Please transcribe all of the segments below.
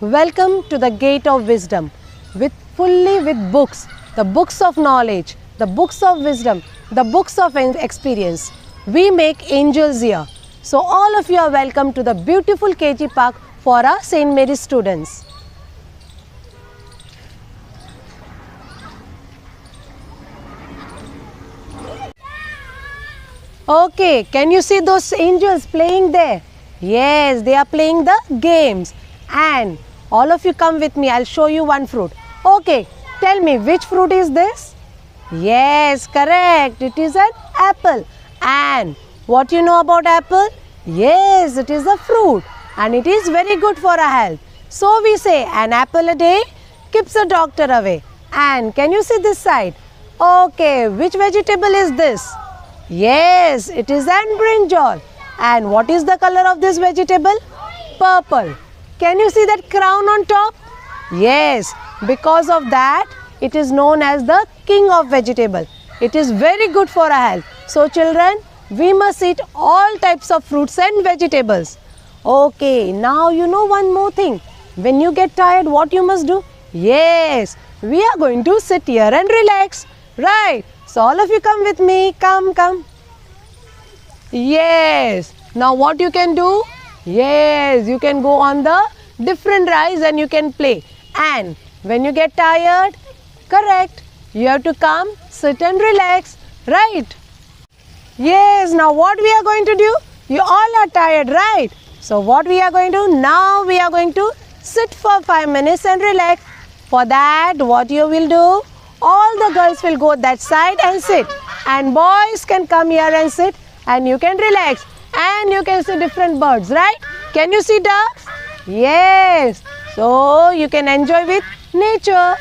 Welcome to the gate of wisdom, with books, the books of knowledge, the books of wisdom, the books of experience. We make angels here. So all of you are welcome to the beautiful KG Park for our St. Mary's students. Okay, can you see those angels playing there? Yes, they are playing the games. And all of you come with me, I'll show you one fruit. Okay, tell me, which fruit is this? Yes, correct, it is an apple. And what you know about apple? Yes, it is a fruit and it is very good for our health. So we say an apple a day keeps the doctor away. And can you see this side? Okay, which vegetable is this? Yes, it is an brinjal. And what is the color of this vegetable? Purple. Can you see that crown on top? Yes, because of that, it is known as the king of vegetable. It is very good for our health. So children, we must eat all types of fruits and vegetables. Okay, now you know one more thing. When you get tired, what you must do? Yes, we are going to sit here and relax. Right. So all of you come with me. Come. Yes. Now what you can do? Yes, you can go on the different rides and you can play. And when you get tired, correct, you have to come, sit and relax. Right. Yes, now what we are going to do? You all are tired, right? So what we are going to do? Now we are going to sit for 5 minutes and relax. For that, what you will do? All the girls will go that side and sit. And boys can come here and sit and you can relax. And you can see different birds, right? Can you see ducks? Yes. So you can enjoy with nature.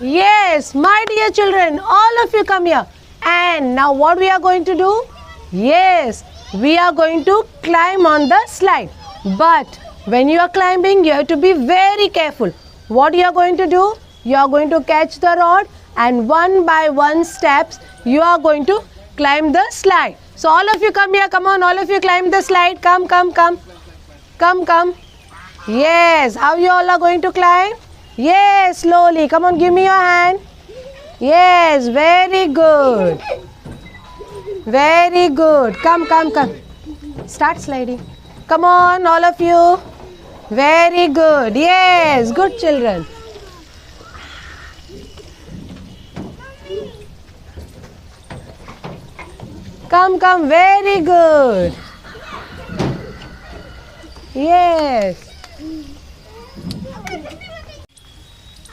Yes, my dear children, all of you come here. And now what we are going to do? Yes, we are going to climb on the slide. But when you are climbing, you have to be very careful. What you are going to do? You are going to catch the rod and one by one steps, you are going to climb the slide. So all of you come here, come on, all of you climb the slide. Come. Yes, how you all are going to climb? Yes, slowly. Come on, give me your hand. Yes, very good. Very good. Come. Start sliding. Come on, all of you. Very good. Yes, good children. Come. Very good. Yes.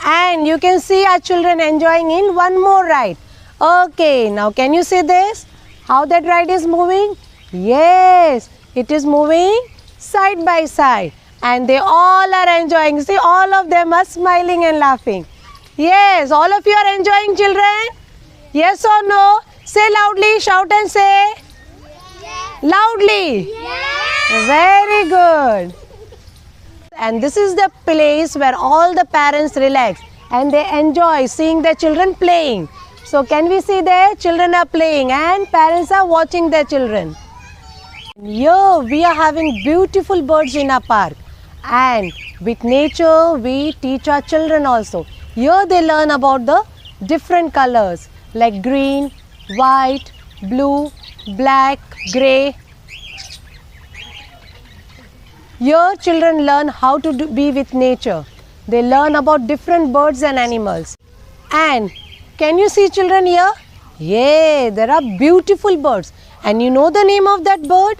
And you can see our children enjoying in one more ride. Okay, now can you see this? How that ride is moving? Yes, it is moving side by side. And they all are enjoying. See, all of them are smiling and laughing. Yes, all of you are enjoying, children? Yes or no? Say loudly, shout and say. Yes. Loudly. Yes. Very good. And this is the place where all the parents relax and they enjoy seeing their children playing. So can we see there? Children are playing and parents are watching their children. Here we are having beautiful birds in our park. And with nature, we teach our children also. Here they learn about the different colors like green, white, blue, black, grey. Here children learn how to be with nature. They learn about different birds and animals. And can you see children here? Yeah, there are beautiful birds. And you know the name of that bird?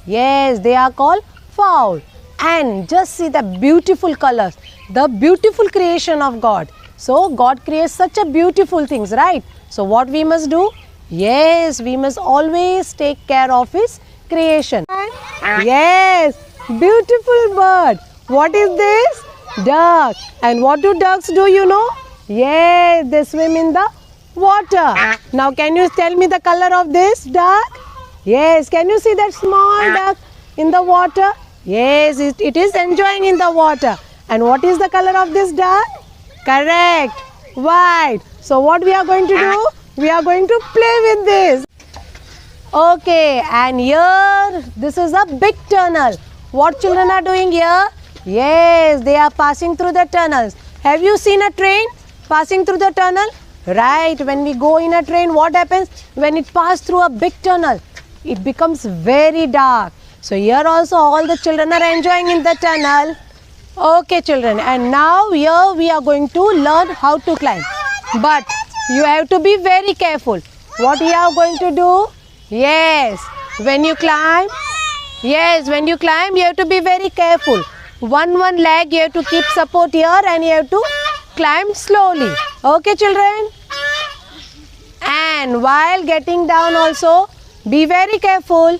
Yes, they are called fowl. And just see the beautiful colors, the beautiful creation of God. So God creates such a beautiful things, right? So what we must do? Yes, we must always take care of His creation. Yes, beautiful bird. What is this? Duck. And what do ducks do, you know? Yes, they swim in the water. Now can you tell me the color of this duck? Yes, can you see that small duck in the water? Yes, it is enjoying in the water. And what is the color of this duck? Correct, white. So what we are going to do? We are going to play with this. Okay, and here this is a big tunnel. What children are doing here? Yes, they are passing through the tunnels. Have you seen a train passing through the tunnel? Right, when we go in a train, what happens? When it passes through a big tunnel, it becomes very dark. So here also all the children are enjoying in the tunnel. Okay children, and now here we are going to learn how to climb. But you have to be very careful. What we are going to do? Yes, when you climb, you have to be very careful. One leg you have to keep support here and you have to climb slowly. Okay children? And while getting down also, be very careful.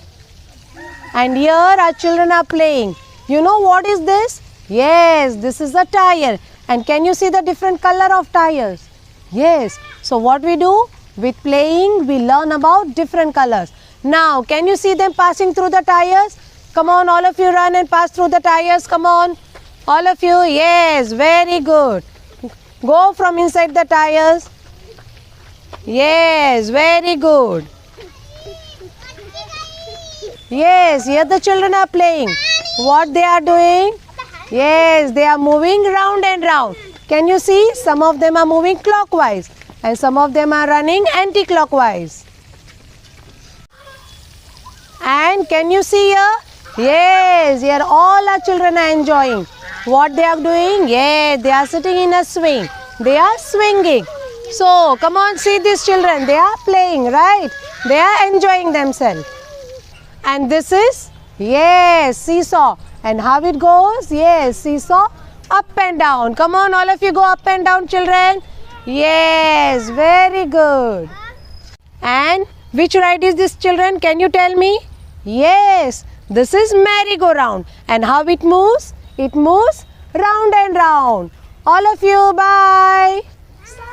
And here our children are playing. You know what is this? Yes, this is a tire. And can you see the different color of tires? Yes. So what we do? With playing, we learn about different colors. Now, can you see them passing through the tires? Come on, all of you run and pass through the tires. Come on. All of you. Yes, very good. Go from inside the tires. Yes, very good. Yes, here the children are playing. What they are doing? Yes, they are moving round and round. Can you see? Some of them are moving clockwise and some of them are running anti-clockwise. And can you see here? Yes, here all our children are enjoying. What they are doing? Yes, they are sitting in a swing. They are swinging. So, come on, see these children. They are playing, right? They are enjoying themselves. And this is, yes, seesaw. And how it goes? Yes, seesaw, up and down. Come on, all of you go up and down, children. Yes, very good. And which ride is this, children? Can you tell me? Yes, this is merry-go-round. And how it moves? It moves round and round. All of you, bye.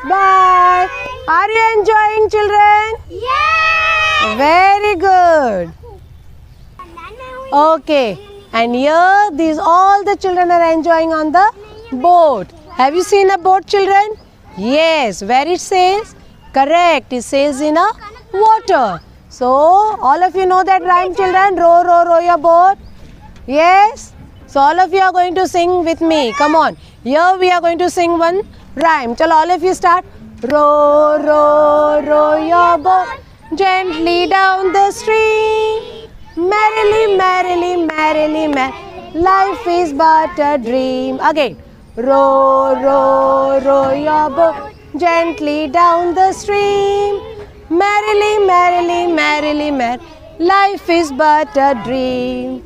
Bye. Are you enjoying, children? Yeah! Very good. Okay. And here, all the children are enjoying on the boat. Have you seen a boat, children? Yes. Where it says? Correct. It says in a water. So, all of you know that rhyme, children? Row, row, row your boat. Yes. So, all of you are going to sing with me. Come on. Here we are going to sing one rhyme. Chalo, all of you start. Row, row, row your boat gently down the stream. Merrily, merrily, merrily, merrily, life is but a dream. Again. Row, row, row your boat gently down the stream. Merrily, merrily, merrily, merrily, life is but a dream.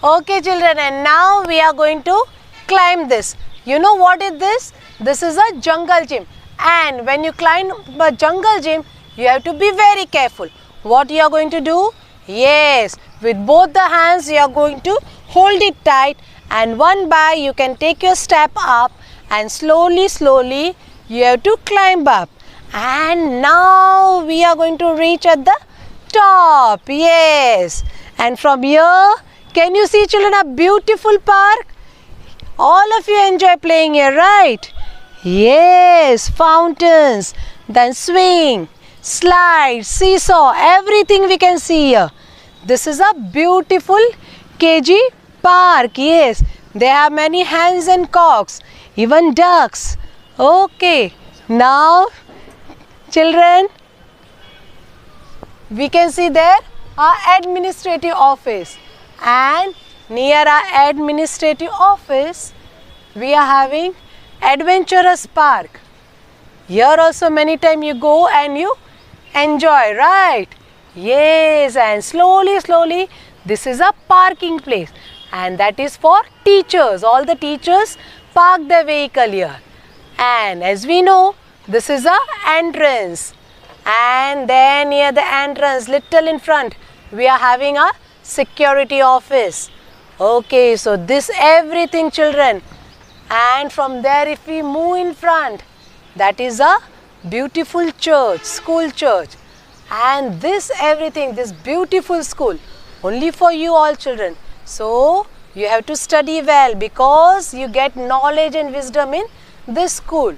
Okay children, and now we are going to climb this. You know what is this? This is a jungle gym. And when you climb a jungle gym, you have to be very careful. What you are going to do? Yes, with both the hands you are going to hold it tight, and one by you can take your step up and slowly, slowly you have to climb up. And now we are going to reach at the top. Yes. And from here, can you see, children, a beautiful park? All of you enjoy playing here, right? Yes, fountains, then swing, slide, seesaw, everything we can see here. This is a beautiful KG park. Yes, there are many hens and cocks, even ducks. Okay, now children, we can see there our administrative office, and near our administrative office we are having adventurous park. Here also many times you go and you enjoy, right? Yes, and slowly, slowly this is a parking place, and that is for teachers. All the teachers park their vehicle here. And as we know, this is a entrance, and then near the entrance, little in front, we are having a security office. Okay, so this everything, children. And from there, if we move in front, that is a beautiful church, school church. And this everything, this beautiful school, only for you all children. So you have to study well, because you get knowledge and wisdom in this school.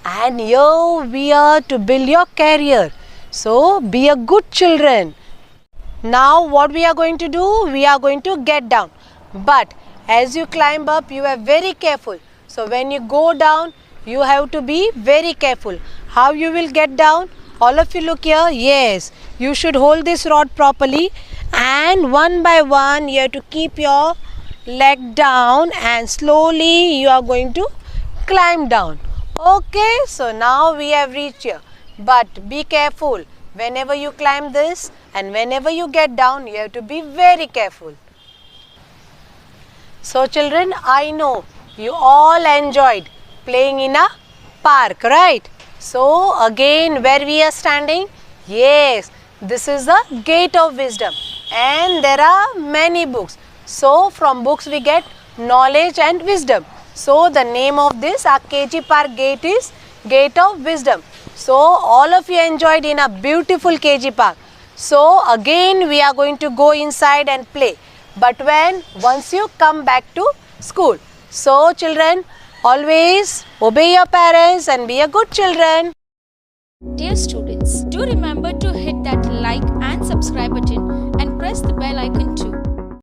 And here we are to build your career. So be a good children. Now what we are going to do? We are going to get down. But As you climb up, you are very careful. So when you go down, you have to be very careful. How you will get down? All of you look here. Yes, you should hold this rod properly, and one by one you have to keep your leg down, and slowly you are going to climb down. Okay, so now we have reached here. But be careful. Whenever you climb this and whenever you get down, you have to be very careful. So children, I know you all enjoyed playing in a park, right? So again, where we are standing? Yes, this is the gate of wisdom, and there are many books. So from books we get knowledge and wisdom. So the name of this our KG Park gate is Gate of Wisdom. So all of you enjoyed in a beautiful KG Park. So again we are going to go inside and play. But once you come back to school. So children, always obey your parents and be a good children. Dear students, do remember to hit that like and subscribe button and press the bell icon too.